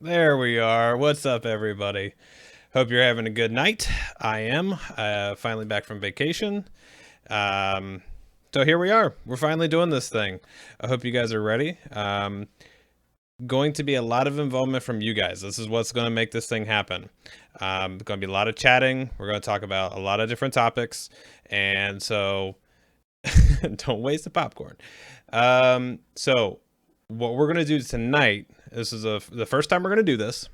There we are. What's up, everybody? Hope you're having a good night. I am. Finally back from vacation. Um, so here we are. We're finally doing this thing. I hope you guys are ready. Going to be a lot of involvement from you guys. This is what's going to make this thing happen. Going to be a lot of chatting. We're going to talk about a lot of different topics. And so don't waste the popcorn. So what we're going to do tonight, this is the first time we're going to do this.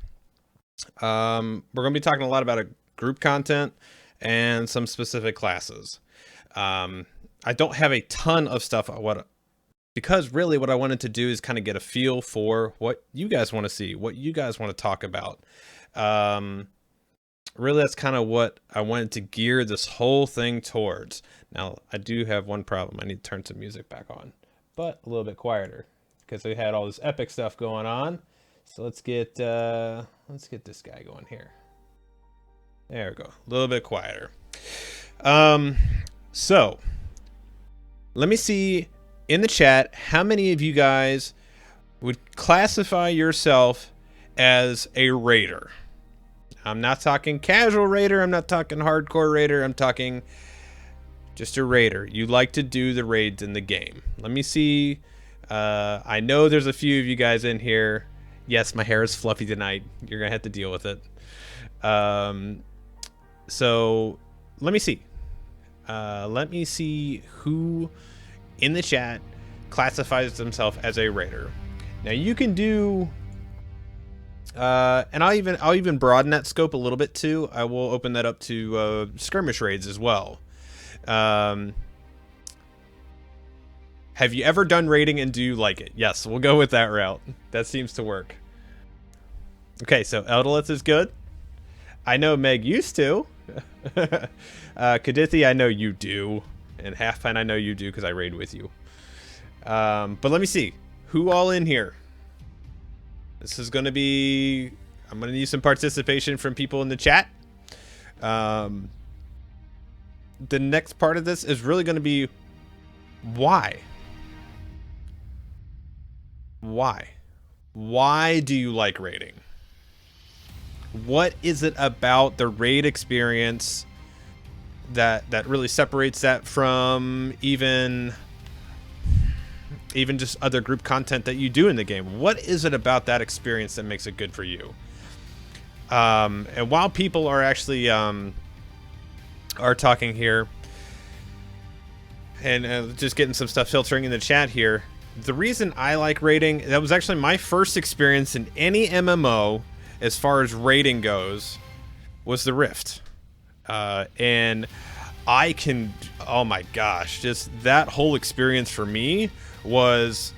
We're going to be talking a lot about a group content and some specific classes. I don't have a ton of stuff because really what I wanted to do is kind of get a feel for what you guys want to see, what you guys want to talk about. Really, that's kind of what I wanted to gear this whole thing towards. Now, I do have one problem. I need to turn some music back on, but a little bit quieter because we had all this epic stuff going on. So let's get this guy going here. There we go. A little bit quieter. So let me see in the chat how many of you guys would classify yourself as a raider. I'm not talking casual raider. I'm not talking hardcore raider. I'm talking just a raider. You like to do the raids in the game. Let me see. I know there's a few of you guys in here. Yes, my hair is fluffy tonight. You're going to have to deal with it. So let me see. Let me see who in the chat classifies themselves as a raider. Now you can do, and I'll even broaden that scope a little bit too. I will open that up to skirmish raids as well. Have you ever done raiding and do you like it? Yes, we'll go with that route. That seems to work. Okay, so Eldolith is good. I know Meg used to. Kadithi, I know you do. And Halfpine, I know you do because I raid with you. But let me see. Who all in here? This is going to be... I'm going to need some participation from people in the chat. The next part of this is really going to be... Why? Why? Why do you like raiding? What is it about the raid experience that really separates that from even just other group content that you do in the game? What is it about that experience that makes it good for you? And while people are actually are talking here and just getting some stuff filtering in the chat here, the reason I like raiding, that was actually my first experience in any MMO as far as raiding goes, was the Rift. And I can, oh my gosh, just that whole experience for me was,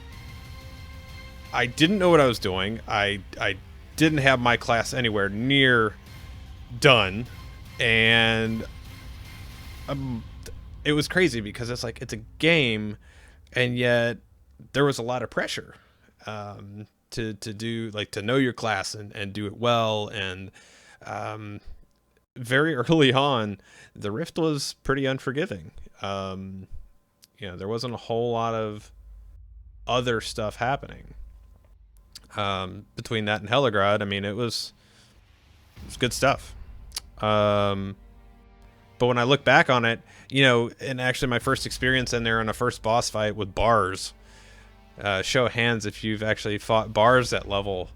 I didn't know what I was doing. I didn't have my class anywhere near done. And it was crazy because it's like, it's a game, and yet there was a lot of pressure to do, like, to know your class and do it well. And very early on, the Rift was pretty unforgiving. There wasn't a whole lot of other stuff happening between that and Hellegrad. I mean, it was good stuff. But when I look back on it, and actually my first experience in there in a first boss fight with bars, show of hands if you've actually fought bars at level.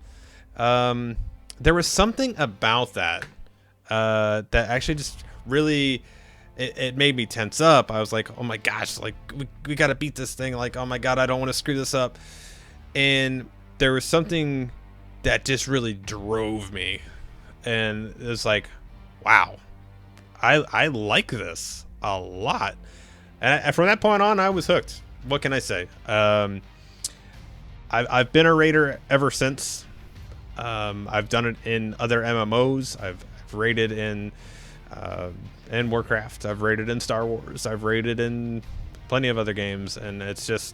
There was something about that that actually just really, it made me tense up. I was like, oh my gosh, like we got to beat this thing. Like, oh my God, I don't want to screw this up. And there was something that just really drove me. And it was like, wow, I like this a lot. And from that point on, I was hooked. What can I say? I've been a raider ever since. I've done it in other MMOs. I've raided in Warcraft. I've raided in Star Wars. I've raided in plenty of other games, and it's just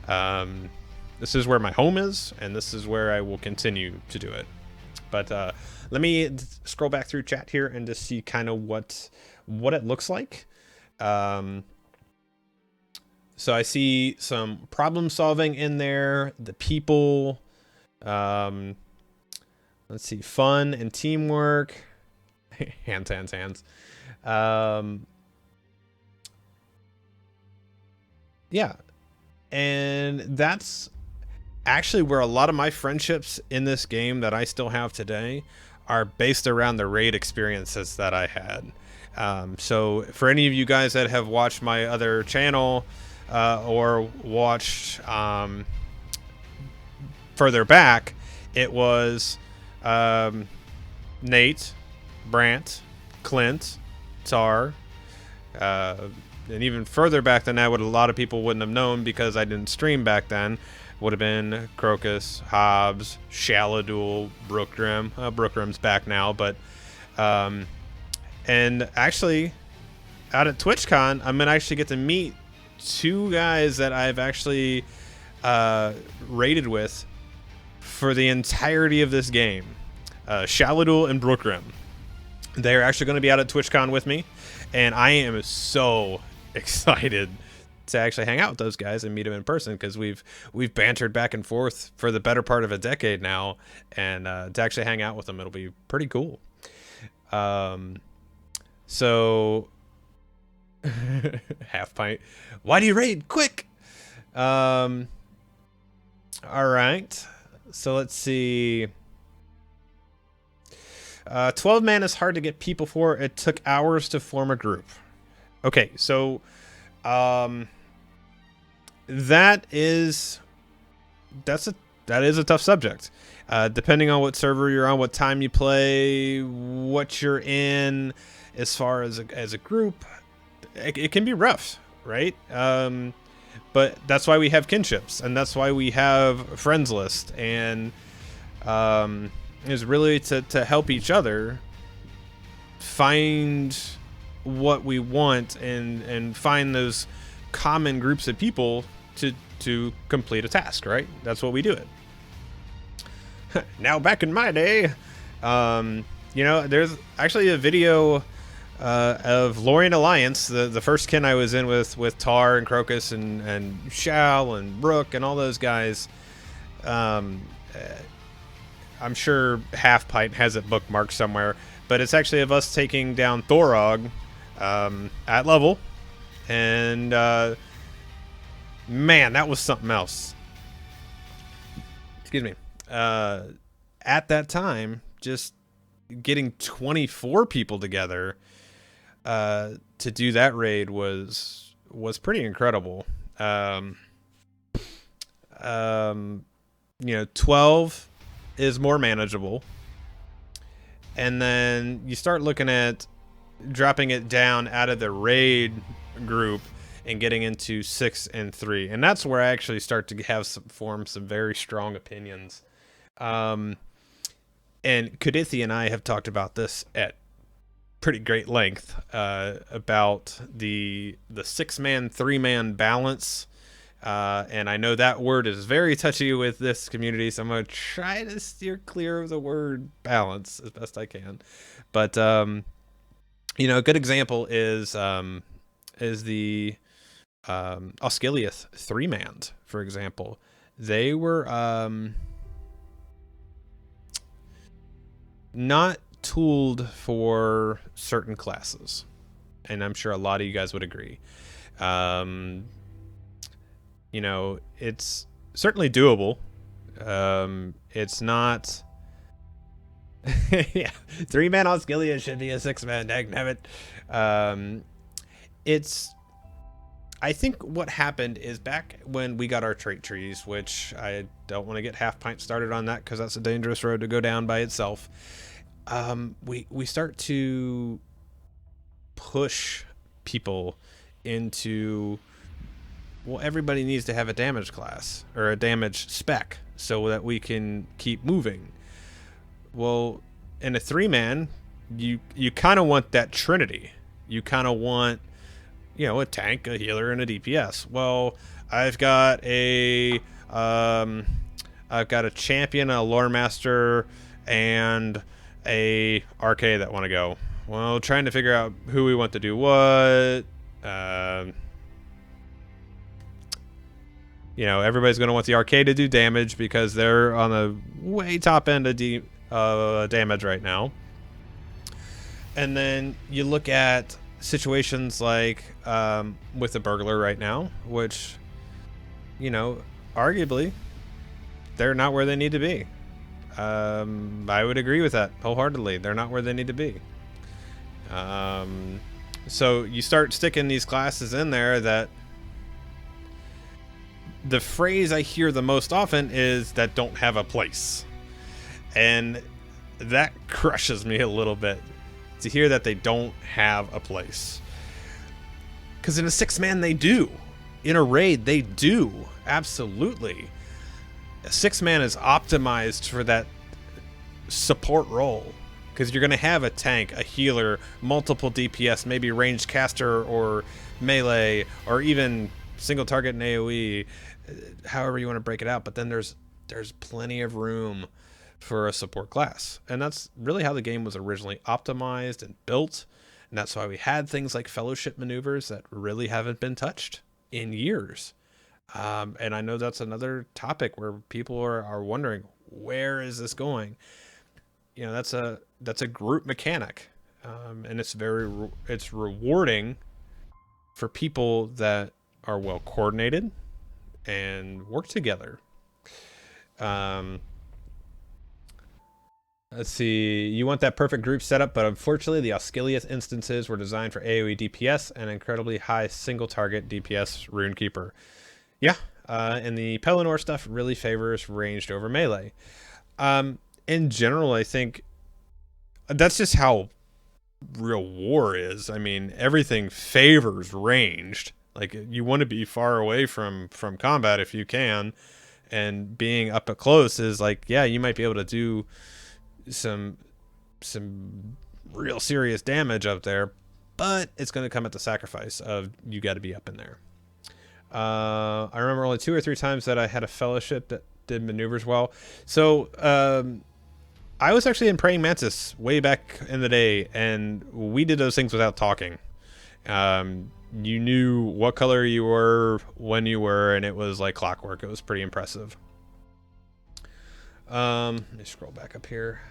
this is where my home is, and this is where I will continue to do it. But let me scroll back through chat here and just see kind of what it looks like. So I see some problem solving in there. The people, Let's see, fun and teamwork. Hands, hands, hands. Yeah, and that's actually where a lot of my friendships in this game that I still have today are based around the raid experiences that I had. So for any of you guys that have watched my other channel or watched further back, it was Nate, Brant, Clint, Tar, and even further back than that, what a lot of people wouldn't have known because I didn't stream back then, would have been Crocus, Hobbs, Shaladool, Brookrim. Brookrim's back now, but and actually out at TwitchCon, I'm gonna actually get to meet two guys that I've actually raided with for the entirety of this game. Shaladool and Brookrim. They're actually going to be out at TwitchCon with me, and I am so excited to actually hang out with those guys and meet them in person because we've bantered back and forth for the better part of a decade now, and to actually hang out with them, it'll be pretty cool. So half pint. Why do you raid? Quick. All right. So let's see. 12 man is hard to get people for. It took hours to form a group. Okay, so that is a tough subject. Depending on what server you're on, what time you play, what you're in, as far as a group, it can be rough, right? But that's why we have kinships, and that's why we have friends list, and is really to help each other find what we want and find those common groups of people to complete a task, right? That's what we do it. Now, back in my day, you know, there's actually a video of Lorien Alliance, the first kin I was in with Tar and Crocus and Shal and Brook and all those guys. I'm sure Half Pint has it bookmarked somewhere, but it's actually of us taking down Thorog at level, and man, that was something else. Excuse me. At that time, just getting 24 people together to do that raid was pretty incredible. You know, 12 is more manageable, and then you start looking at dropping it down out of the raid group and getting into 6 and 3, and that's where I actually start to have form some very strong opinions. And Kudithi and I have talked about this at pretty great length about the 6-man 3-man balance. And I know that word is very touchy with this community, so I'm going to try to steer clear of the word balance as best I can. But, you know, a good example is the Osgiliath 3-mans, for example. They were not tooled for certain classes, and I'm sure a lot of you guys would agree. You know, it's certainly doable. It's not. Yeah, 3-man Osgiliath should be a 6-man. Dagnabbit. It's. I think what happened is back when we got our trait trees, which I don't want to get Half Pint started on that because that's a dangerous road to go down by itself. We start to push people into, well, everybody needs to have a damage class or a damage spec so that we can keep moving. Well, in a 3-man, you kind of want that trinity. You kind of want, you know, a tank, a healer, and a DPS. Well, I've got a champion, a lore master, and a RK that want to go. Well, trying to figure out who we want to do what. You know, everybody's going to want the RK to do damage because they're on the way top end of damage right now. And then you look at situations like with the burglar right now, which, you know, arguably, they're not where they need to be. I would agree with that wholeheartedly. They're not where they need to be. So you start sticking these classes in there that the phrase I hear the most often is that don't have a place. And that crushes me a little bit to hear that they don't have a place. Because in a 6-man, they do. In a raid, they do. Absolutely. A 6-man is optimized for that support role. Because you're going to have a tank, a healer, multiple DPS, maybe ranged caster or melee, or even single target and AoE, however you want to break it out. But then there's plenty of room for a support class. And that's really how the game was originally optimized and built. And that's why we had things like fellowship maneuvers that really haven't been touched in years. And I know that's another topic where people are wondering, where is this going? You know, that's a group mechanic. And it's rewarding for people that are well coordinated and work together. Let's see. You want that perfect group setup, but unfortunately the Oscilius instances were designed for AoE DPS and incredibly high single target DPS Runekeeper. Yeah, and the Pelennor stuff really favors ranged over melee. In general, I think that's just how real war is. I mean, everything favors ranged. Like, you want to be far away from combat if you can, and being up close is like, yeah, you might be able to do some real serious damage up there, but it's going to come at the sacrifice of you got to be up in there. I remember only 2 or 3 times that I had a fellowship that did maneuvers well. So I was actually in Praying Mantis way back in the day, and we did those things without talking. You knew what color you were, when you were, and it was like clockwork. It was pretty impressive. Let me scroll back up here.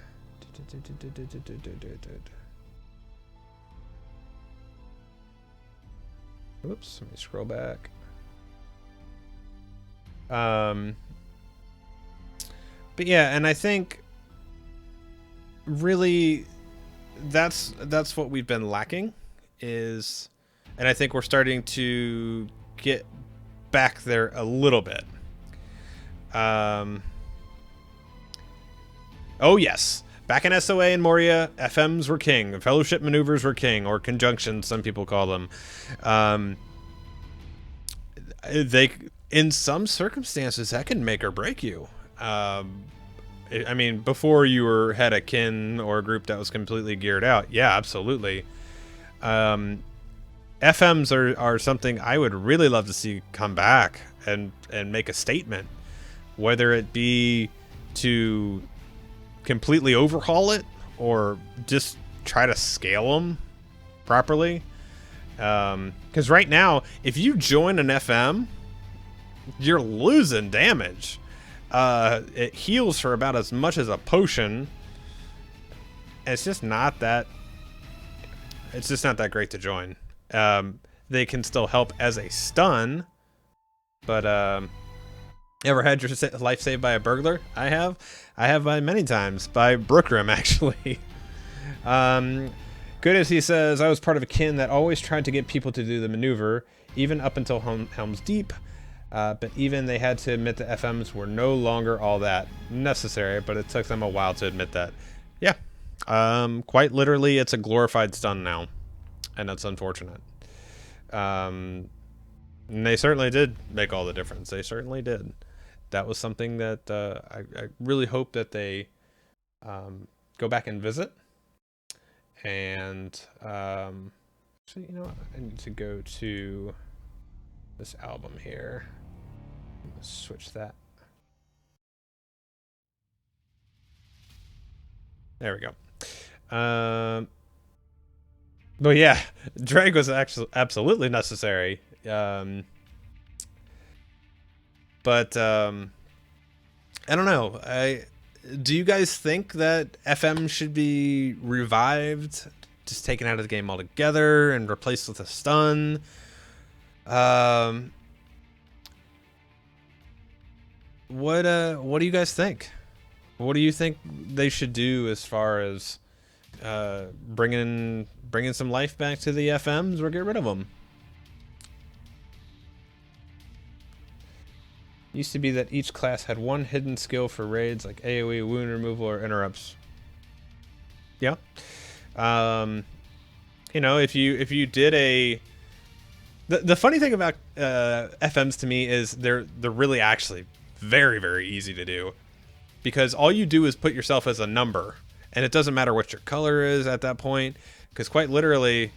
Oops, let me scroll back. But yeah, and I think really that's what we've been lacking is, and I think we're starting to get back there a little bit. Oh yes, back in SOA and Moria, FMs were king, fellowship maneuvers were king, or conjunctions, some people call them. They, in some circumstances, that can make or break you. I mean, before you had a kin or a group that was completely geared out, yeah, absolutely. FMs are something I would really love to see come back and make a statement, whether it be to completely overhaul it or just try to scale them properly. Because right now, if you join an FM, you're losing damage. It heals for about as much as a potion. It's just not that great to join. They can still help as a stun, but ever had your life saved by a burglar? I have by many times, by Brookrim actually. Good as he says, I was part of a kin that always tried to get people to do the maneuver, even up until Helm's Deep. But even they had to admit the FMs were no longer all that necessary, but it took them a while to admit that. Yeah, quite literally, it's a glorified stun now, and that's unfortunate. And they certainly did make all the difference. They certainly did. That was something that I really hope that they go back and visit. And actually, you know what? I need to go to this album here. Let's switch that. There we go. But yeah, drag was actually absolutely necessary. But I don't know. do you guys think that FM should be revived, just taken out of the game altogether and replaced with a stun? What do you guys think? What do you think they should do as far as bringing some life back to the FMs or get rid of them? Used to be that each class had one hidden skill for raids like AoE, wound removal, or interrupts. Yeah. You know, if you did a... The funny thing about FMs to me is they're really actually very, very easy to do. Because all you do is put yourself as a number. And it doesn't matter what your color is at that point. Because quite literally,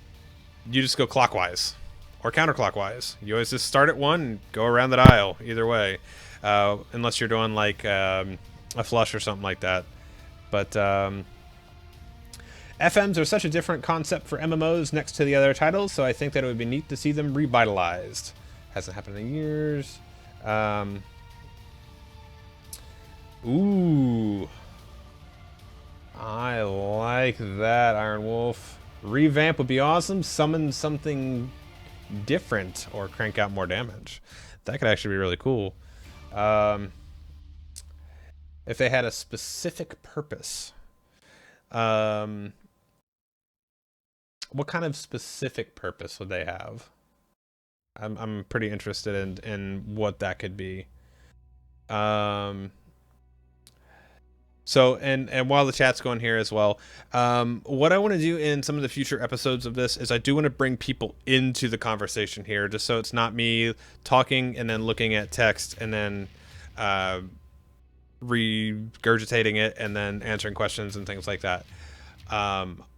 you just go clockwise. Or counterclockwise. You always just start at 1 and go around the dial. Either way. Unless you're doing like a flush or something like that. But FMs are such a different concept for MMOs next to the other titles. So I think that it would be neat to see them revitalized. Hasn't happened in years. Ooh. I like that, Iron Wolf. Revamp would be awesome. Summon something different or crank out more damage. That could actually be really cool. If they had a specific purpose. What kind of specific purpose would they have? I'm pretty interested in what that could be. So, and while the chat's going here as well, what I want to do in some of the future episodes of this is I do want to bring people into the conversation here, just so it's not me talking and then looking at text and then regurgitating it and then answering questions and things like that.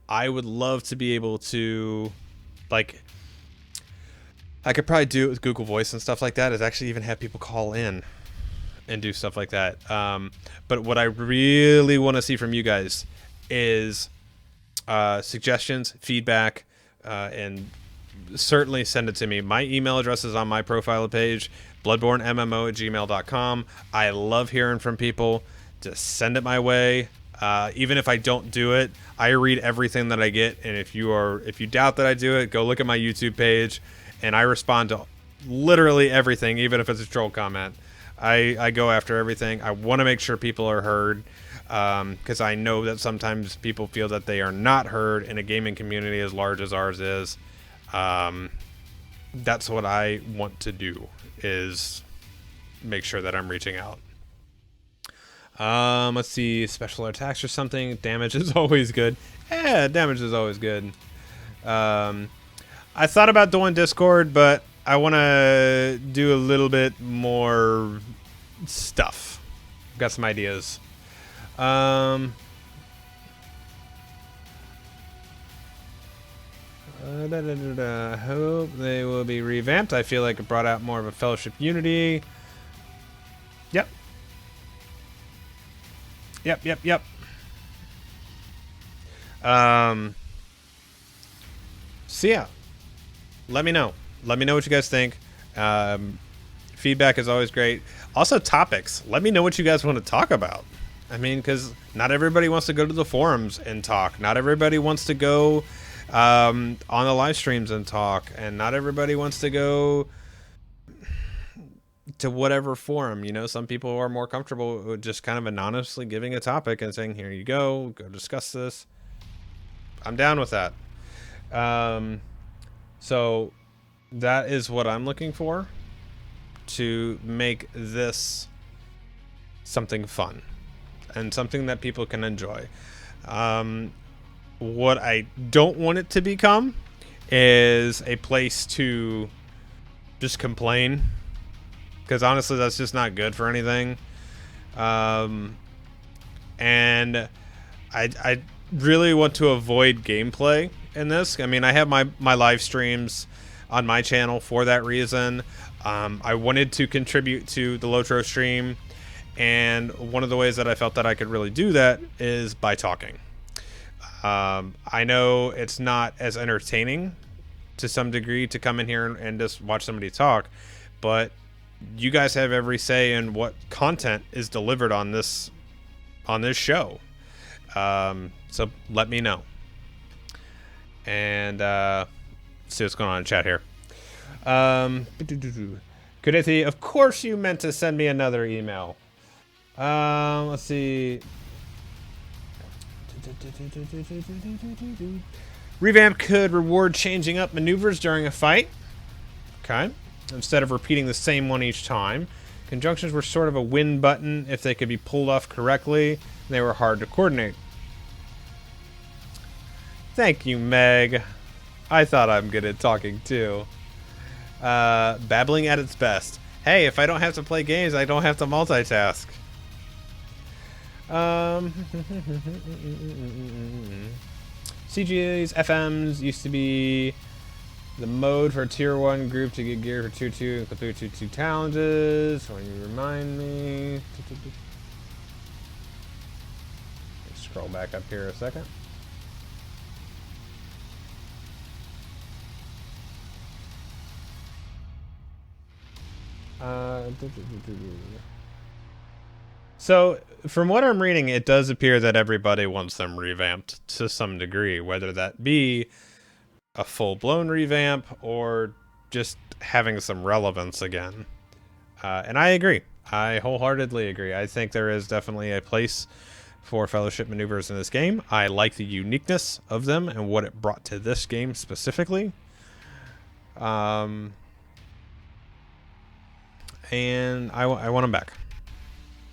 I would love to be able to, like, I could probably do it with Google Voice and stuff like that, is actually even have people call in and do stuff like that. But what I really want to see from you guys is suggestions, feedback, and certainly send it to me. My email address is on my profile page, bloodbornemmo@gmail.com. I love hearing from people. Just send it my way. Even if I don't do it, I read everything that I get. And if you doubt that I do it, go look at my YouTube page, and I respond to literally everything, even if it's a troll comment. I go after everything. I want to make sure people are heard, because I know that sometimes people feel that they are not heard in a gaming community as large as ours is. That's what I want to do, is make sure that I'm reaching out. Let's see, special attacks or something. Damage is always good. Yeah, damage is always good. I thought about doing Discord, but I want to do a little bit more stuff. Got some ideas. Hope they will be revamped. I feel like it brought out more of a fellowship unity. Yep. Yep. So yeah, let me know. Let me know what you guys think. Feedback is always great. Also, topics. Let me know what you guys want to talk about. I mean, because not everybody wants to go to the forums and talk. Not everybody wants to go on the live streams and talk. And not everybody wants to go to whatever forum. You know, some people are more comfortable with just kind of anonymously giving a topic and saying, here you go discuss this. I'm down with that. So that is what I'm looking for, to make this something fun and something that people can enjoy. What I don't want it to become is a place to just complain, because honestly that's just not good for anything. And I really want to avoid gameplay in this. I mean, I have my live streams on my channel for that reason. I wanted to contribute to the LOTRO stream, and one of the ways that I felt that I could really do that is by talking. I know it's not as entertaining to some degree to come in here and just watch somebody talk, but you guys have every say in what content is delivered on this on this show. So let me know. And see what's going on in chat here. Kudethi, of course you meant to send me another email. Let's see. Revamp could reward changing up maneuvers during a fight. Okay. Instead of repeating the same one each time. Conjunctions were sort of a win button if they could be pulled off correctly, and they were hard to coordinate. Thank you, Meg. I thought I'm good at talking too. Babbling at its best. Hey, if I don't have to play games, I don't have to multitask. CGs, FMs used to be the mode for tier 1 group to get gear for tier 2 and complete tier 2 challenges. When you remind me. Let's scroll back up here a second. So, from what I'm reading, it does appear that everybody wants them revamped to some degree, whether that be a full-blown revamp or just having some relevance again. And I agree. I wholeheartedly agree. I think there is definitely a place for fellowship maneuvers in this game. I like the uniqueness of them and what it brought to this game specifically. And I want them back.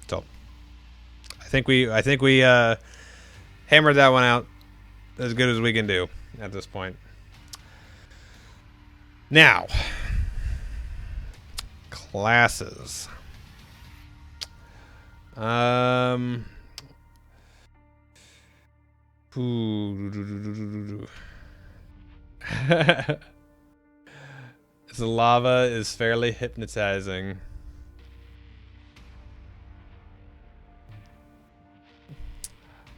So I think we hammered that one out as good as we can do at this point. Now, classes. The lava is fairly hypnotizing.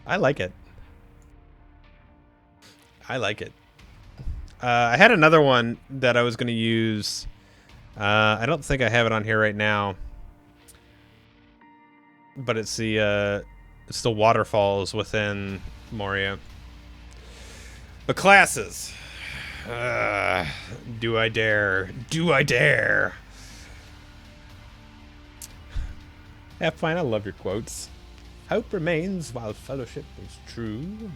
I like it. I like it. I had another one that I was going to use. I don't think I have it on here right now. But it's the waterfalls within Moria. The classes. Do I dare? Do I dare? Yeah, fine. I love your quotes. Hope remains while fellowship is true.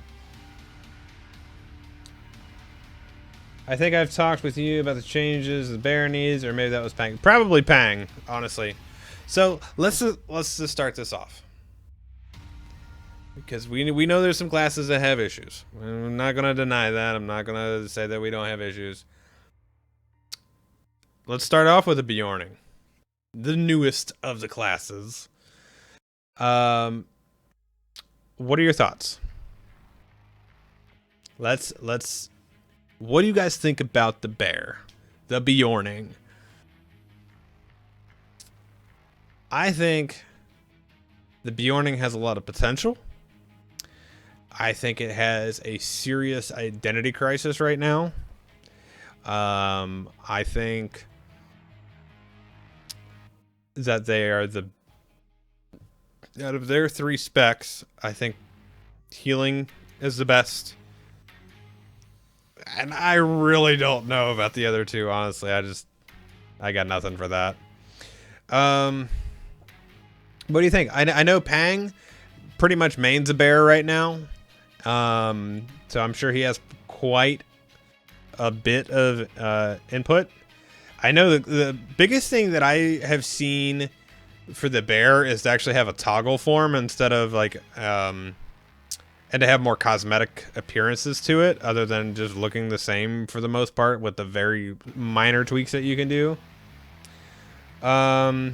I think I've talked with you about the changes the bear needs, or maybe that was Pang. Probably Pang, honestly. So let's just start this off, because we know there's some classes that have issues. I'm not gonna deny that. I'm not gonna say that we don't have issues. Let's start off with the Bjorning, the newest of the classes. What are your thoughts? Let's. What do you guys think about the bear, the Bjorning? I think the Bjorning has a lot of potential. I think it has a serious identity crisis right now. I think that they are out of their 3 specs, I think healing is the best. And I really don't know about the other 2, honestly. I got nothing for that. What do you think? I know Pang pretty much mains a bear right now. So I'm sure he has quite a bit of input. I know the biggest thing that I have seen for the bear is to actually have a toggle form instead of like and to have more cosmetic appearances to it, other than just looking the same for the most part, with the very minor tweaks that you can do. So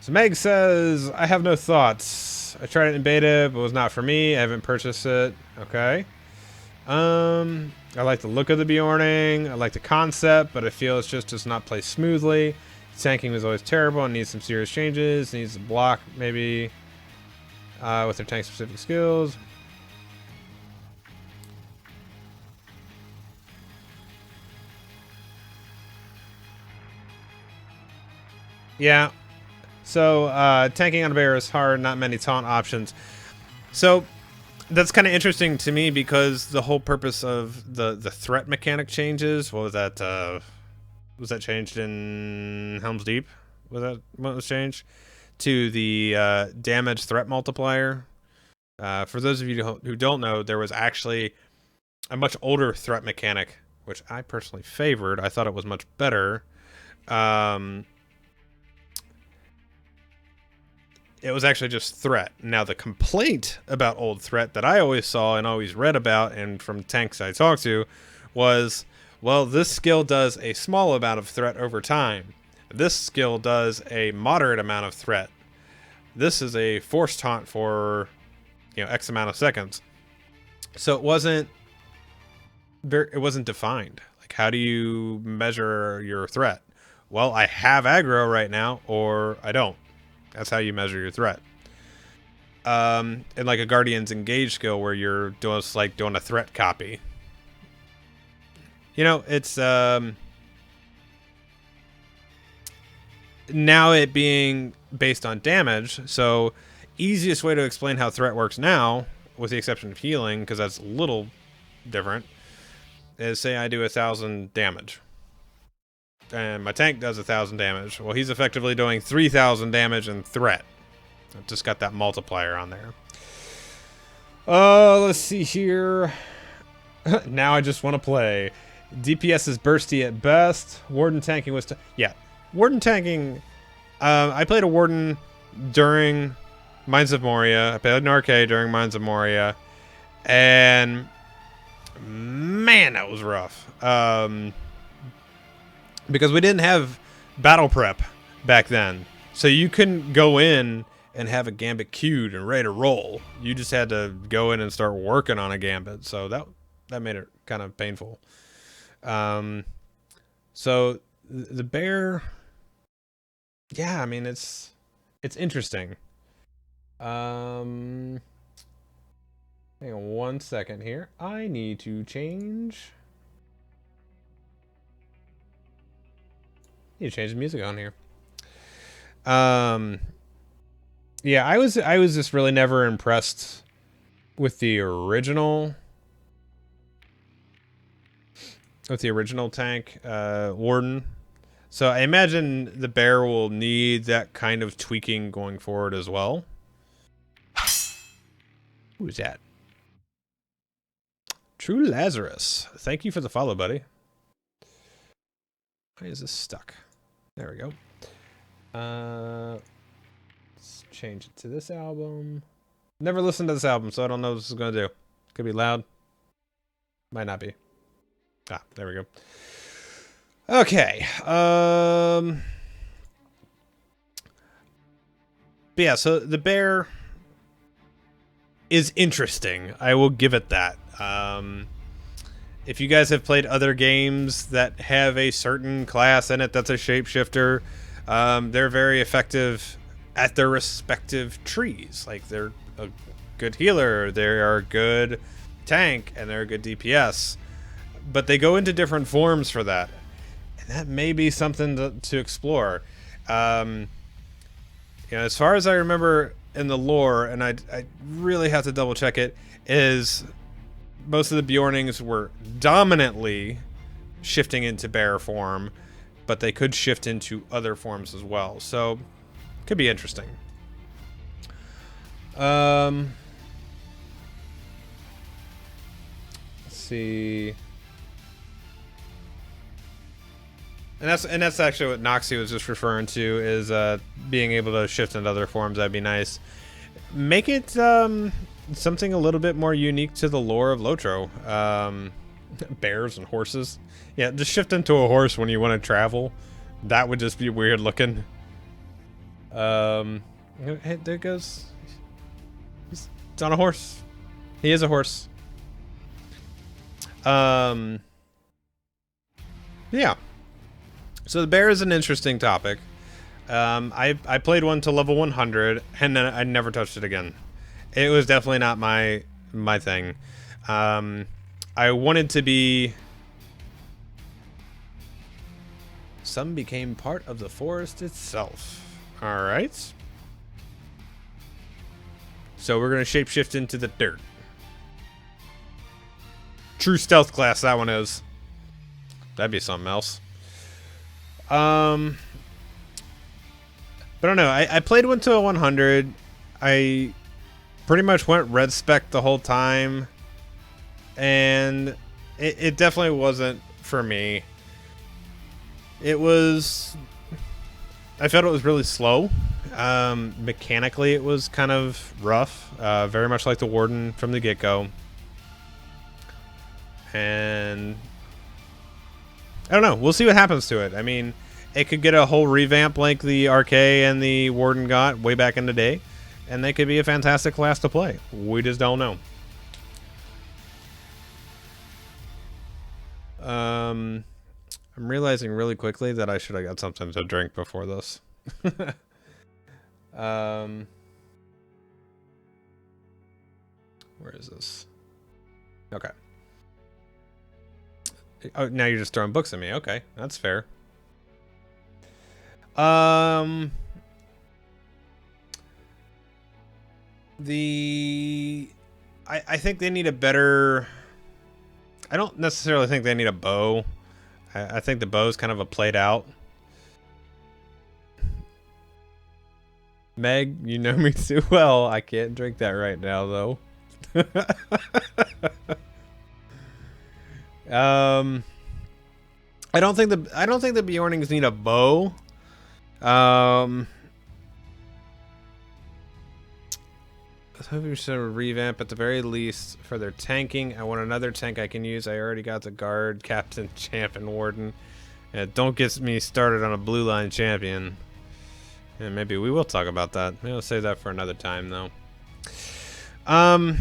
Meg says, I have no thoughts. I tried it in beta, but it was not for me. I haven't purchased it. Okay. I like the look of the Bjorning. I like the concept, but I feel it's just does not play smoothly. Tanking was always terrible and needs some serious changes. Needs to block maybe with their tank specific skills. Yeah. So tanking on a bear is hard. Not many taunt options. So that's kind of interesting to me because the whole purpose of the threat mechanic changes. What was that? Was that changed in Helm's Deep? Was that what was changed? To the damage threat multiplier. For those of you who don't know, there was actually a much older threat mechanic, which I personally favored. I thought it was much better. It was actually just threat. Now, the complaint about old threat that I always saw and always read about, and from tanks I talked to, was, well, this skill does a small amount of threat over time. This skill does a moderate amount of threat. This is a force taunt for, X amount of seconds. So it wasn't defined. Like, how do you measure your threat? Well, I have aggro right now, or I don't. That's how you measure your threat. And like a Guardian's Engage skill where you're doing a threat copy. It's now it being based on damage. So easiest way to explain how threat works now, with the exception of healing, because that's a little different, is say I do 1,000 damage. And my tank does 1,000 damage. Well, he's effectively doing 3,000 damage in threat. I've just got that multiplier on there. Let's see here. Now I just want to play. DPS is bursty at best. Warden tanking was... Warden tanking... I played a Warden during Mines of Moria. I played an Arcade during Mines of Moria. And... man, that was rough. Because we didn't have battle prep back then. So you couldn't go in and have a gambit queued and ready to roll. You just had to go in and start working on a gambit. So that made it kind of painful. So the bear, yeah, I mean, it's interesting. Hang on 1 second here. I need to change... You change the music on here. Yeah, I was just really never impressed with the original tank, Warden. So I imagine the bear will need that kind of tweaking going forward as well. Who's that? True Lazarus. Thank you for the follow, buddy. Why is this stuck? There we go. Let's change it to this album. Never listened to this album, so I don't know what this is going to do. Could be loud. Might not be. Ah, there we go. Okay. But yeah, so the bear is interesting. I will give it that. If you guys have played other games that have a certain class in it that's a shapeshifter, they're very effective at their respective trees. Like, they're a good healer, they are a good tank, and they're a good DPS. But they go into different forms for that. And that may be something to explore. As far as I remember in the lore, and I really have to double check it, is... most of the Bjornings were dominantly shifting into bear form, but they could shift into other forms as well. So, could be interesting. Let's see. And that's actually what Noxie was just referring to, is being able to shift into other forms. That'd be nice. Make it something a little bit more unique to the lore of LOTRO. Bears and horses. Yeah, just shift into a horse when you want to travel. That would just be weird looking. Hey, there goes. He's on a horse. He is a horse. Yeah. So the bear is an interesting topic. I played one to level 100, and then I never touched it again. It was definitely not my thing. I wanted to be... Some became part of the forest itself. All right. So we're going to shapeshift into the dirt. True stealth class, that one is. That'd be something else. But I don't know. I played one to a 100. I pretty much went red spec the whole time. And it definitely wasn't for me. It was... I felt it was really slow. Mechanically, it was kind of rough. Very much like the Warden from the get-go. And... I don't know. We'll see what happens to it. I mean, it could get a whole revamp like the RK and the Warden got way back in the day. And they could be a fantastic class to play. We just don't know. I'm realizing really quickly that I should have got something to drink before this. Where is this? Okay. Oh, now you're just throwing books at me. Okay, that's fair. I think they need a better... I don't necessarily think they need a bow. I think the bow's kind of a played out. Meg, you know me too well. I can't drink that right now, though. I don't think the Bjornings need a bow. I hope you should revamp at the very least for their tanking. I want another tank I can use. I already got the guard, captain, champ, and warden. Don't get me started on a blue line champion. And maybe we will talk about that. Maybe I'll save that for another time, though. But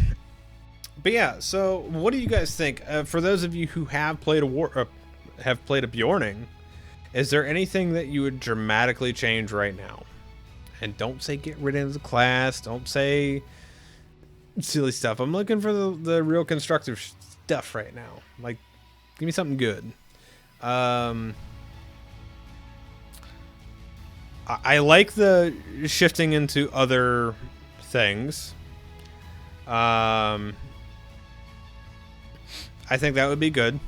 yeah. So, what do you guys think? For those of you who have played a Bjorning, is there anything that you would dramatically change right now? And don't say get rid of the class. Don't say silly stuff. I'm looking for the real constructive stuff right now. Like, give me something good. I like the shifting into other things. I think that would be good.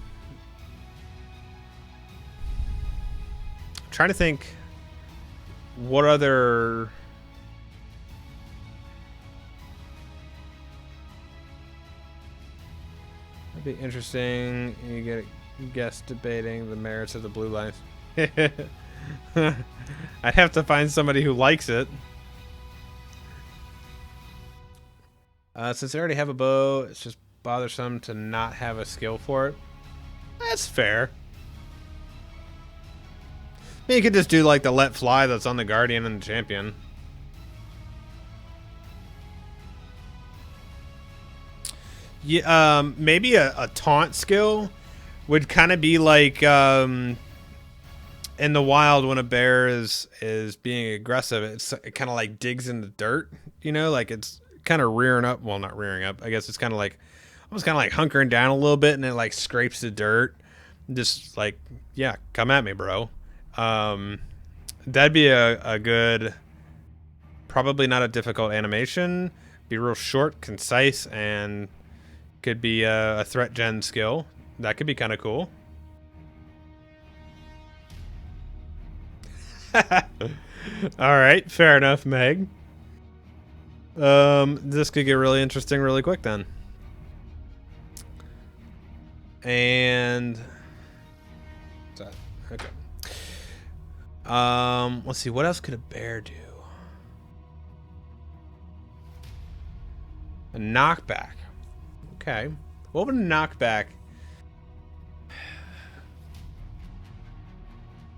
I'm trying to think what other... That'd be interesting. You get a guest debating the merits of the blue line. I'd have to find somebody who likes it. Since I already have a bow, it's just bothersome to not have a skill for it. That's fair. You could just do like the let fly that's on the Guardian and the Champion. Yeah, maybe a taunt skill would kind of be like in the wild when a bear is being aggressive. It kind of like digs in the dirt, you know, like it's kind of rearing up. Well, not rearing up. I guess it's kind of like almost kind of like hunkering down a little bit, and it like scrapes the dirt. Just like, yeah, come at me, bro. That'd be a good, probably not a difficult animation. Be real short, concise, and could be a threat gen skill. That could be kind of cool. Alright, fair enough, Meg. This could get really interesting really quick then. And... okay. Let's see, what else could a bear do? A knockback. Okay. What would a knockback...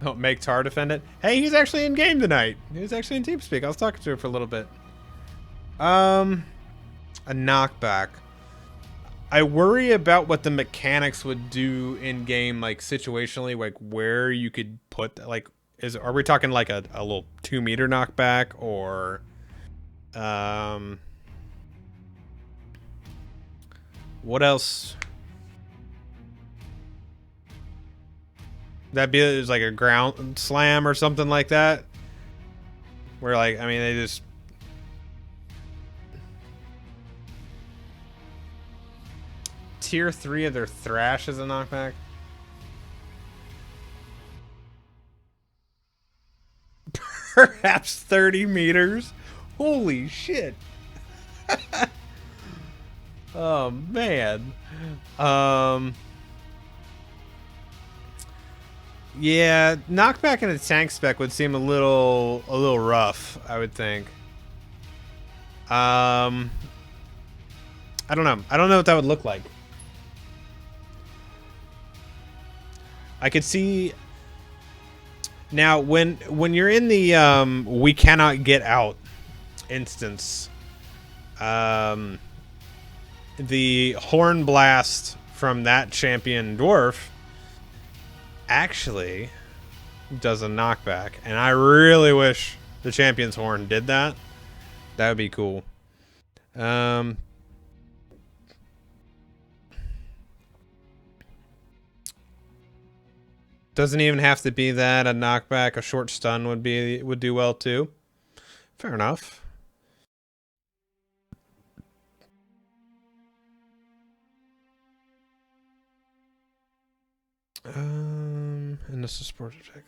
Oh, make Tar defend it? Hey, he's actually in game tonight. He was actually in TeamSpeak. I was talking to him for a little bit. A knockback. I worry about what the mechanics would do in game, like situationally, like where you could put, like, are we talking like a little 2-meter knockback, or what else? That'd be like a ground slam or something like that, Where like, I mean, they just... Tier 3 of their Thrash is a knockback? Perhaps 30 meters? Holy shit. Oh, man. Yeah, knockback in a tank spec would seem a little rough, I would think. I don't know. I don't know what that would look like. I could see now when you're in the we cannot get out instance, the horn blast from that champion dwarf actually does a knockback, and I really wish the champion's horn did that. That would be cool. Doesn't even have to be that. A knockback, a short stun would do well too. Fair enough. And this is sport attack.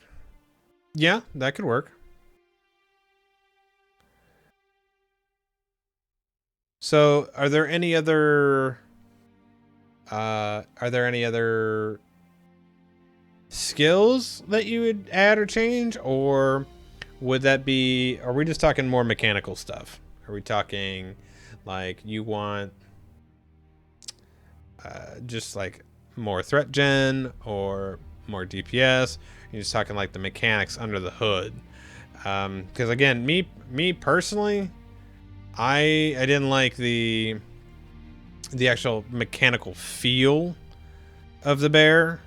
Yeah, that could work. So, are there any other skills that you would add or change, or would that be, are we just talking more mechanical stuff? Are we talking like you want just like more threat gen or more DPS? You're just talking like the mechanics under the hood. Because again, me personally, I didn't like the actual mechanical feel of the bear.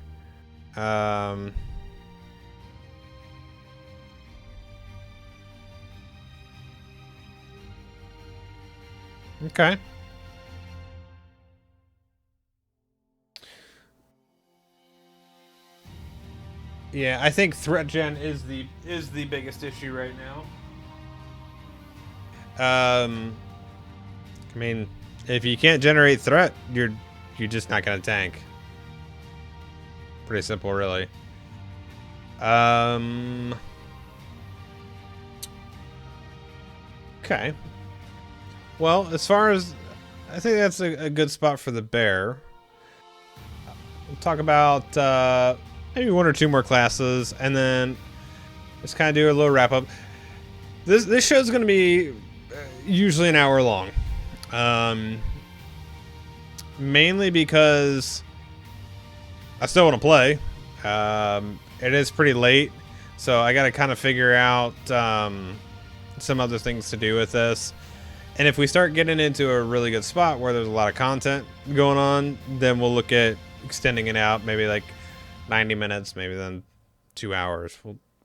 Okay. Yeah, I think threat gen is the biggest issue right now. I mean, if you can't generate threat, you're just not gonna tank. Pretty simple, really. Okay. Well, as far as, I think that's a good spot for the bear. We'll talk about maybe one or two more classes, and then just kind of do a little wrap up. This show's going to be usually an hour long, mainly because I still want to play. It is pretty late, so I got to kind of figure out some other things to do with this. And if we start getting into a really good spot where there's a lot of content going on, then we'll look at extending it out, maybe like 90 minutes, maybe then 2 hours.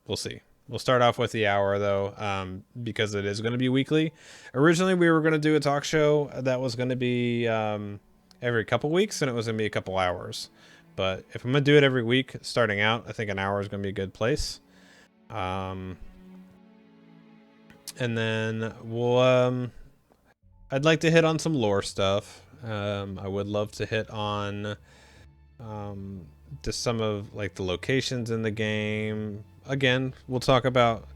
We'll see. We'll start off with the hour though, because it is going to be weekly. Originally, we were going to do a talk show that was going to be every couple weeks, and it was going to be a couple hours. But if I'm going to do it every week, starting out, I think an hour is going to be a good place. And then we'll, I'd like to hit on some lore stuff. I would love to hit on just some of like the locations in the game. Again, we'll talk about,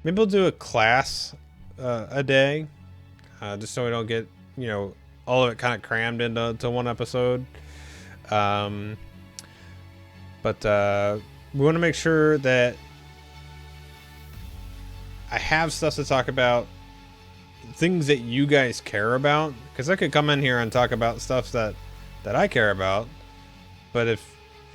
maybe we'll do a class a day, just so we don't get, you know, all of it kind of crammed into one episode. But we want to make sure that I have stuff to talk about, things that you guys care about, because I could come in here and talk about stuff that I care about, but if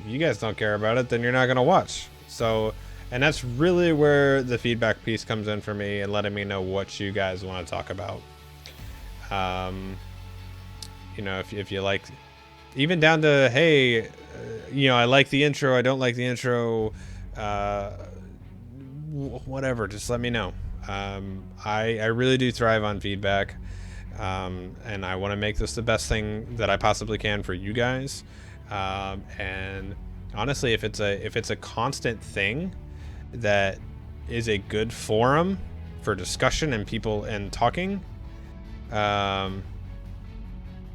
you guys don't care about it, then you're not going to watch. So, and that's really where the feedback piece comes in for me, and letting me know what you guys want to talk about. You know, if you like, even down to, hey, you know, I like the intro, I don't like the intro, whatever, just let me know. I really do thrive on feedback, and I want to make this the best thing that I possibly can for you guys. And honestly, if it's a constant thing that is a good forum, for discussion and people and talking.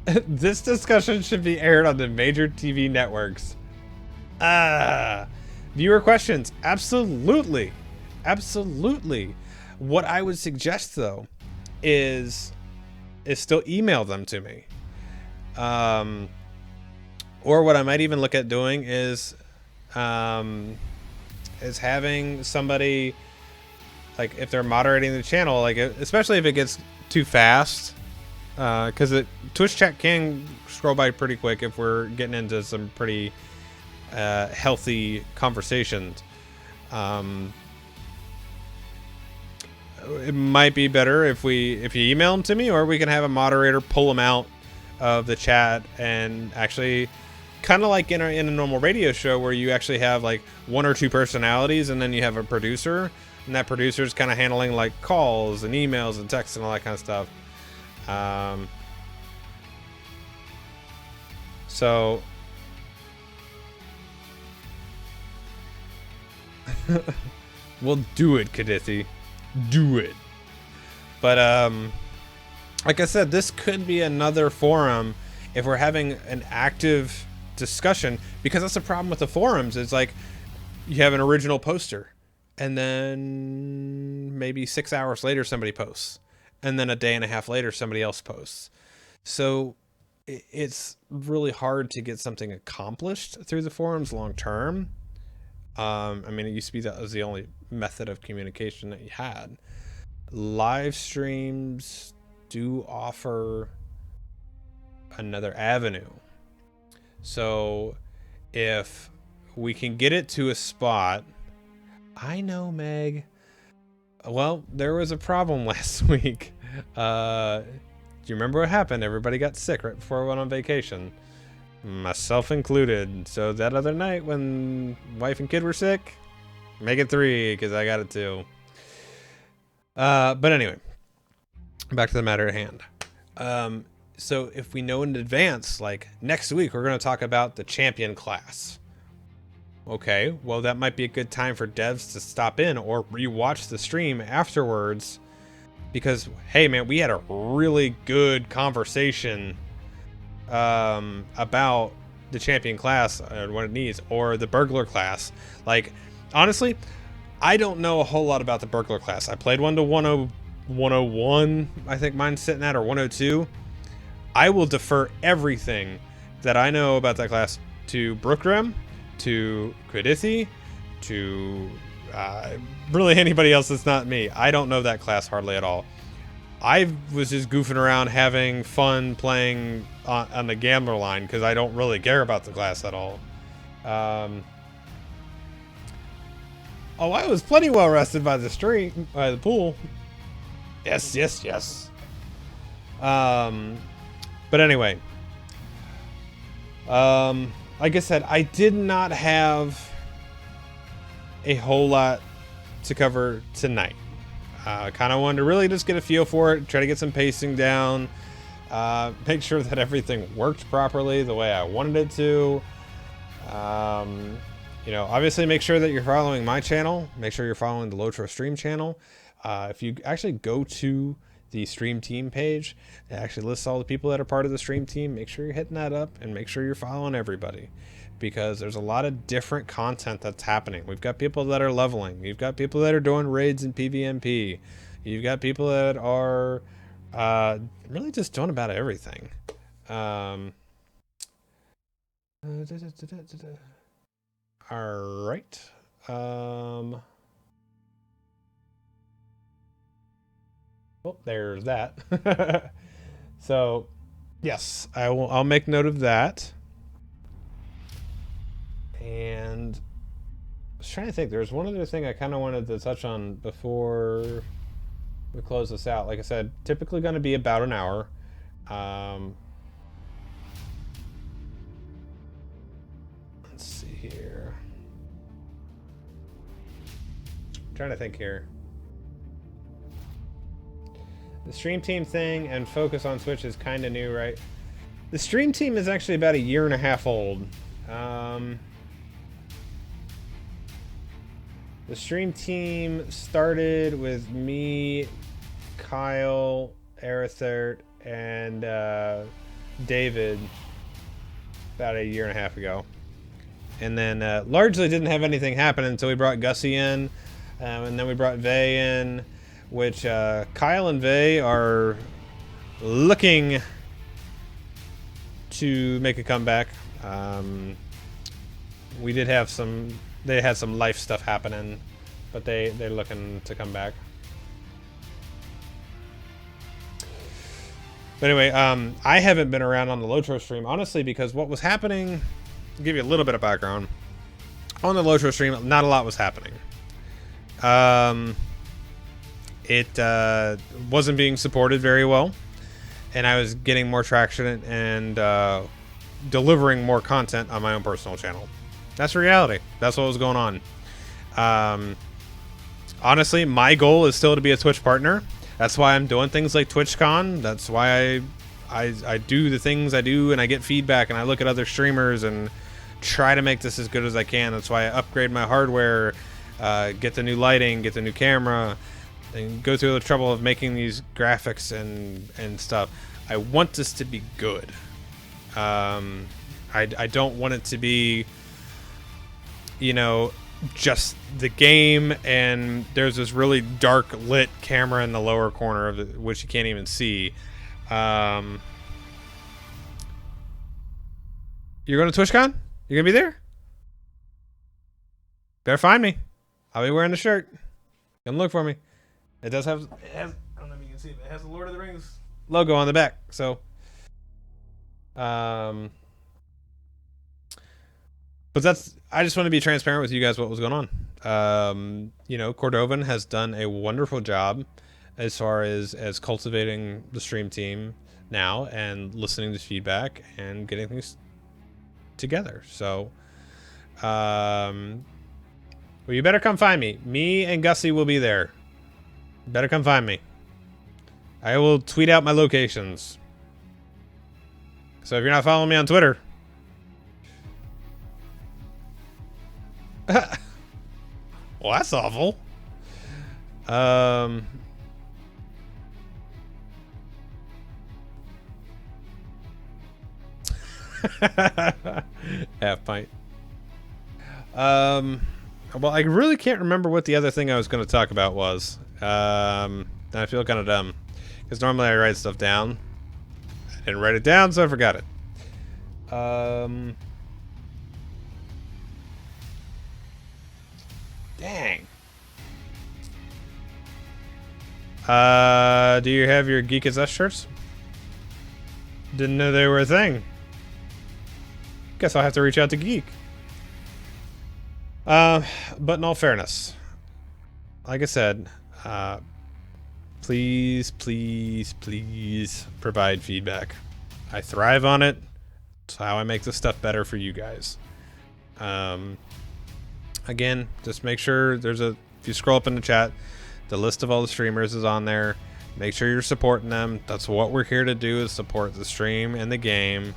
This discussion should be aired on the major TV networks. Viewer questions. Absolutely. Absolutely. What I would suggest, though, is still email them to me. Or what I might even look at doing is having somebody, like, if they're moderating the channel, like, especially if it gets too fast, because Twitch chat can scroll by pretty quick if we're getting into some pretty healthy conversations. It might be better if you email them to me, or we can have a moderator pull them out of the chat, and actually, kind of like in a normal radio show where you actually have like one or two personalities, and then you have a producer, and that producer is kind of handling like calls and emails and texts and all that kind of stuff. So we'll do it, Kadithi. Do it. But like I said, this could be another forum if we're having an active discussion, because that's the problem with the forums. It's like you have an original poster, and then maybe 6 hours later somebody posts, and then a day and a half later somebody else posts. So it's really hard to get something accomplished through the forums long term. I mean, it used to be that was the only method of communication that you had. Live streams do offer another avenue. So if we can get it to a spot, I know, Meg. Well, there was a problem last week. Do you remember what happened? Everybody got sick right before I went on vacation, myself included. So that other night when wife and kid were sick, make it 3 because I got it too. But anyway, back to the matter at hand. So if we know in advance, like next week, we're going to talk about the champion class. Okay, well, that might be a good time for devs to stop in or rewatch the stream afterwards, because, hey, man, we had a really good conversation about the champion class and what it needs, or the burglar class. Like, honestly, I don't know a whole lot about the burglar class. I played 1 to 101, I think mine's sitting at, or 102. I will defer everything that I know about that class to Brookrim, to Kredithi, to really anybody else that's not me. I don't know that class hardly at all. I was just goofing around, having fun playing on the gambler line, because I don't really care about the class at all. Oh, I was plenty well rested by the stream, by the pool. Yes. But anyway, like I said, I did not have a whole lot to cover tonight. Kind of wanted to really just get a feel for it, try to get some pacing down, make sure that everything worked properly the way I wanted it to. You know, obviously make sure that you're following my channel. Make sure you're following the LOTRO stream channel. If you actually go to the stream team page, it actually lists all the people that are part of the stream team. Make sure you're hitting that up, and make sure you're following everybody, because there's a lot of different content that's happening. We've got people that are leveling. You've got people that are doing raids in PvMP. You've got people that are really just doing about everything. All right. Well, there's that. So, yes, I'll make note of that. And I was trying to think. There's one other thing I kind of wanted to touch on before we close this out. Like I said, typically going to be about an hour. Let's see here. I'm trying to think here. The stream team thing and focus on Switch is kind of new, right? The stream team is actually about 1.5 years old. The stream team started with me, Kyle, Arithert, and David about a year and a half ago. And then largely didn't have anything happen until we brought Gussie in. And then we brought Vay in, which Kyle and Vay are looking to make a comeback. We did have they had some life stuff happening, but they're looking to come back. But anyway, I haven't been around on the LOTRO stream, honestly, because what was happening, I'll give you a little bit of background. On the LOTRO stream, not a lot was happening. It wasn't being supported very well, and I was getting more traction and delivering more content on my own personal channel. That's reality. That's what was going on. Honestly, my goal is still to be a Twitch partner. That's why I'm doing things like TwitchCon. That's why I do the things I do, and I get feedback, and I look at other streamers and try to make this as good as I can. That's why I upgrade my hardware, get the new lighting, get the new camera, and go through the trouble of making these graphics and stuff. I want this to be good. I don't want it to be, you know, just the game and there's this really dark lit camera in the lower corner of it, which you can't even see. You're going to TwitchCon? You're gonna be there? Better find me. I'll be wearing the shirt. Come look for me. It has, I don't know if you can see it, but it has the Lord of the Rings logo on the back. So, but I just want to be transparent with you guys what was going on. You know, Cordovan has done a wonderful job as far as cultivating the stream team now and listening to feedback and getting things together. So, well, you better come find me. Me and Gussie will be there. Better come find me. I will tweet out my locations. So if you're not following me on Twitter, well, that's awful. Half pint. Well, I really can't remember what the other thing I was going to talk about was. I feel kind of dumb because normally I write stuff down. I didn't write it down, so I forgot it. Dang. Do you have your Geek as Us shirts? Didn't know they were a thing. Guess I'll have to reach out to Geek. But in all fairness, like I said, please provide feedback. I thrive on it. It's how I make this stuff better for you guys. Again, just make sure if you scroll up in the chat, the list of all the streamers is on there. Make sure you're supporting them. That's what we're here to do, is support the stream and the game.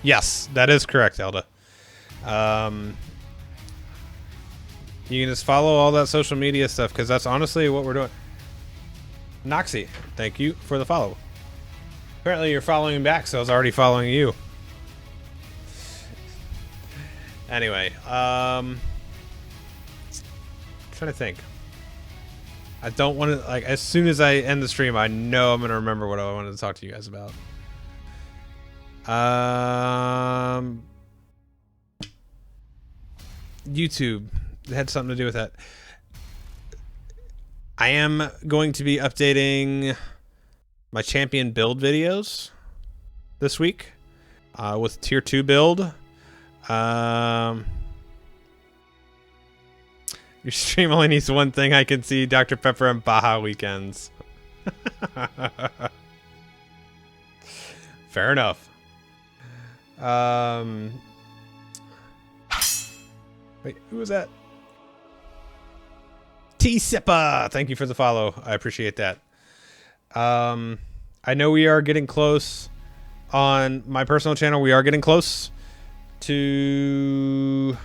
Yes, that is correct, Elda. You can just follow all that social media stuff, because that's honestly what we're doing. Noxy, thank you for the follow. Apparently you're following me back, so I was already following you. Anyway, I'm trying to think. I don't want to, like, as soon as I end the stream, I know I'm going to remember what I wanted to talk to you guys about. YouTube. It had something to do with that. I am going to be updating my champion build videos this week with tier 2 build. Your stream only needs one thing. I can see Dr. Pepper and Baja weekends. Fair enough. Wait, who was that? T-Sippa! Thank you for the follow. I appreciate that. I know we are getting close on my personal channel, we are getting close to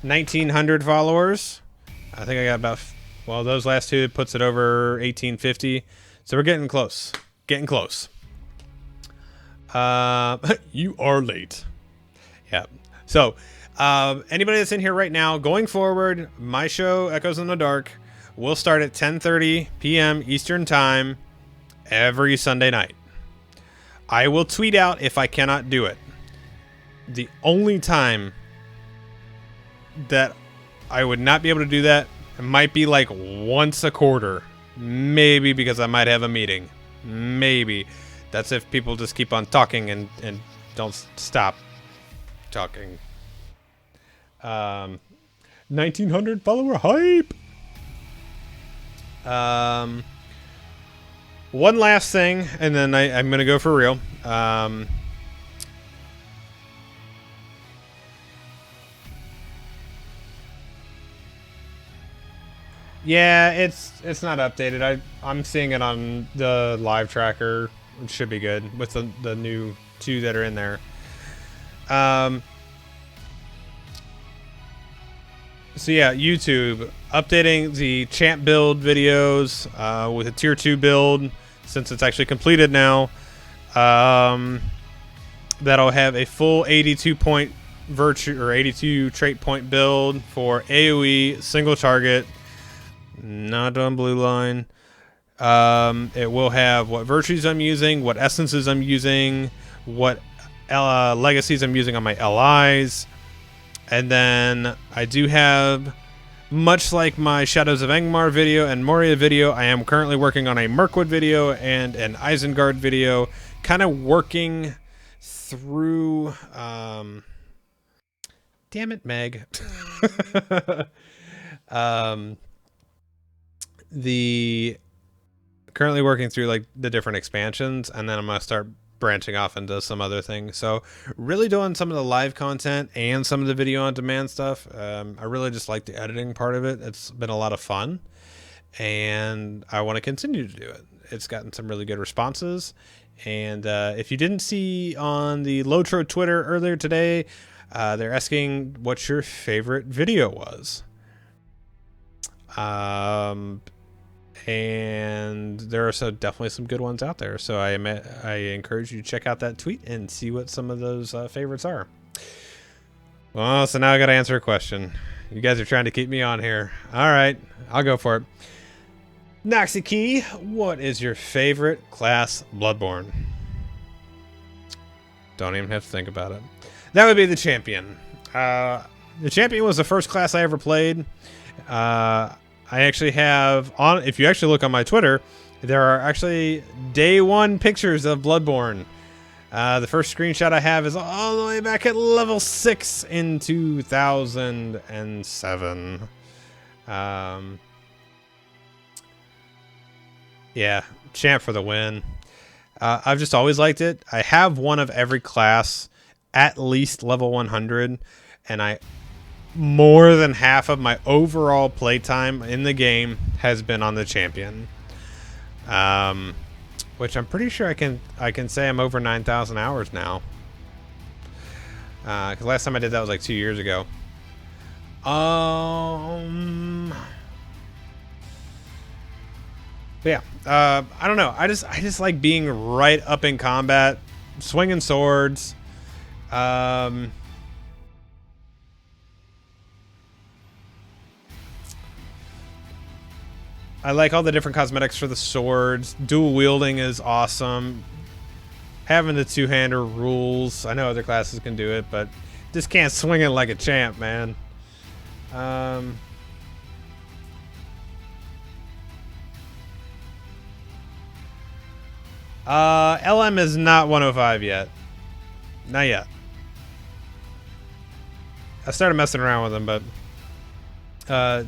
1,900 followers. I think I got about, well, those last two puts it over 1,850. So we're getting close. Getting close. You are late. Yeah. So, anybody that's in here right now, going forward, my show, Echoes in the Dark, will start at 10:30 p.m. Eastern Time every Sunday night. I will tweet out if I cannot do it. The only time that I would not be able to do that, it might be like once a quarter. Maybe because I might have a meeting. Maybe. That's if people just keep on talking and don't stop talking. 1,900 follower hype. One last thing, and then I'm gonna go for real. Yeah, it's not updated. I'm seeing it on the live tracker. It should be good with the new 2 that are in there. So yeah, YouTube updating the champ build videos with a tier 2 build since it's actually completed now. That'll have a full 82 point virtue or 82 trait point build for AoE single target, not on blue line. It will have what virtues I'm using, what essences I'm using, what legacies I'm using on my LIs. And then I do have, much like my Shadows of Angmar video and Moria video, I am currently working on a Mirkwood video and an Isengard video, kind of working through, damn it, Meg. Currently working through like the different expansions, and then I'm going to start branching off into some other things. So really doing some of the live content and some of the video on demand stuff. I really just like the editing part of it. It's been a lot of fun and I want to continue to do it. It's gotten some really good responses. And if you didn't see on the LOTRO Twitter earlier today, they're asking what your favorite video was. And there are definitely some good ones out there. So I encourage you to check out that tweet and see what some of those favorites are. Well, so now I got to answer a question. You guys are trying to keep me on here. All right, I'll go for it. Noxykey, what is your favorite class Bloodborne? Don't even have to think about it. That would be the champion. The champion was the first class I ever played. I actually have on, if you actually look on my Twitter, there are actually day 1 pictures of Bludborn. The first screenshot I have is all the way back at level 6 in 2007. Yeah, champ for the win. I've just always liked it. I have one of every class at least level 100, and more than half of my overall playtime in the game has been on the champion, which I'm pretty sure I can say I'm over 9,000 hours now. Because last time I did that was like 2 years ago. But yeah, I don't know. I just like being right up in combat, swinging swords. I like all the different cosmetics for the swords. Dual wielding is awesome. Having the two-hander rules. I know other classes can do it, but just can't swing it like a champ, man. LM is not 105 yet. Not yet. I started messing around with them, but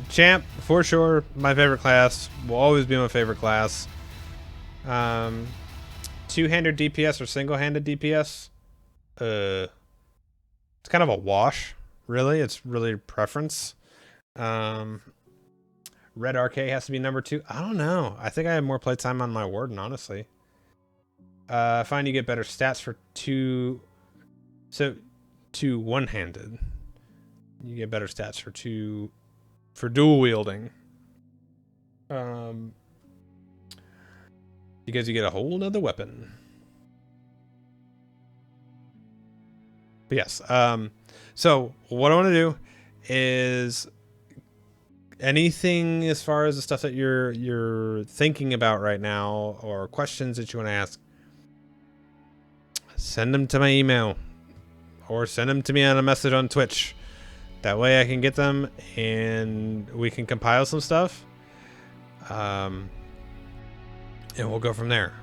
champ, for sure, my favorite class. Will always be my favorite class. Two-handed DPS or single-handed DPS? It's kind of a wash, really. It's really preference. Red RK has to be number 2. I don't know. I think I have more playtime on my Warden, honestly. Find you get better stats for two one-handed. You get better stats for dual wielding. Because you get a whole nother weapon. But yes. So what I want to do is anything as far as the stuff that you're thinking about right now or questions that you want to ask, send them to my email or send them to me on a message on Twitch. That way I can get them and we can compile some stuff. And we'll go from there.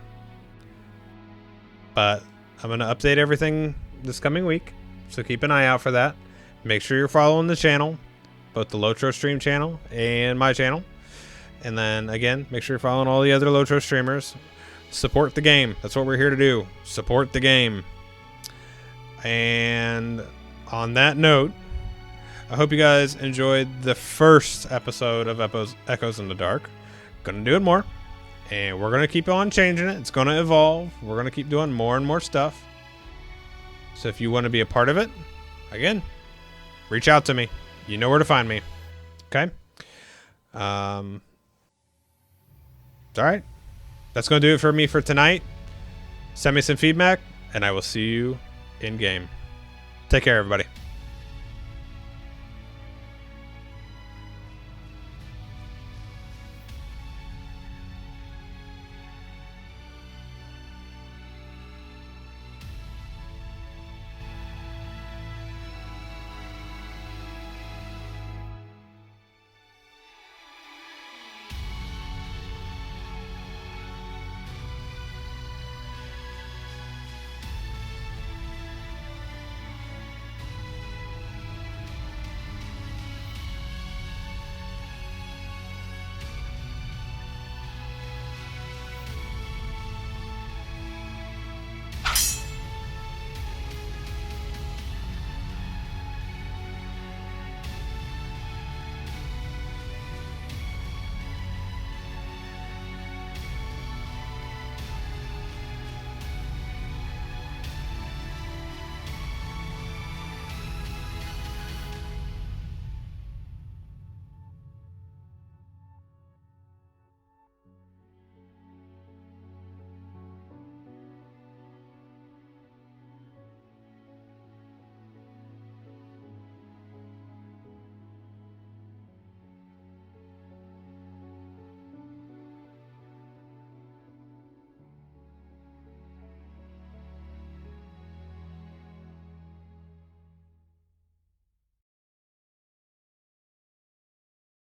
But I'm going to update everything this coming week. So keep an eye out for that. Make sure you're following the channel, both the LOTRO stream channel and my channel. And then again, make sure you're following all the other LOTRO streamers. Support the game. That's what we're here to do. Support the game. And on that note, I hope you guys enjoyed the first episode of Echoes in the Dark. Gonna do it more. And we're gonna keep on changing it. It's gonna evolve. We're gonna keep doing more and more stuff. So if you want to be a part of it, again, reach out to me. You know where to find me. Okay? All right. That's going to do it for me for tonight. Send me some feedback, and I will see you in game. Take care, everybody.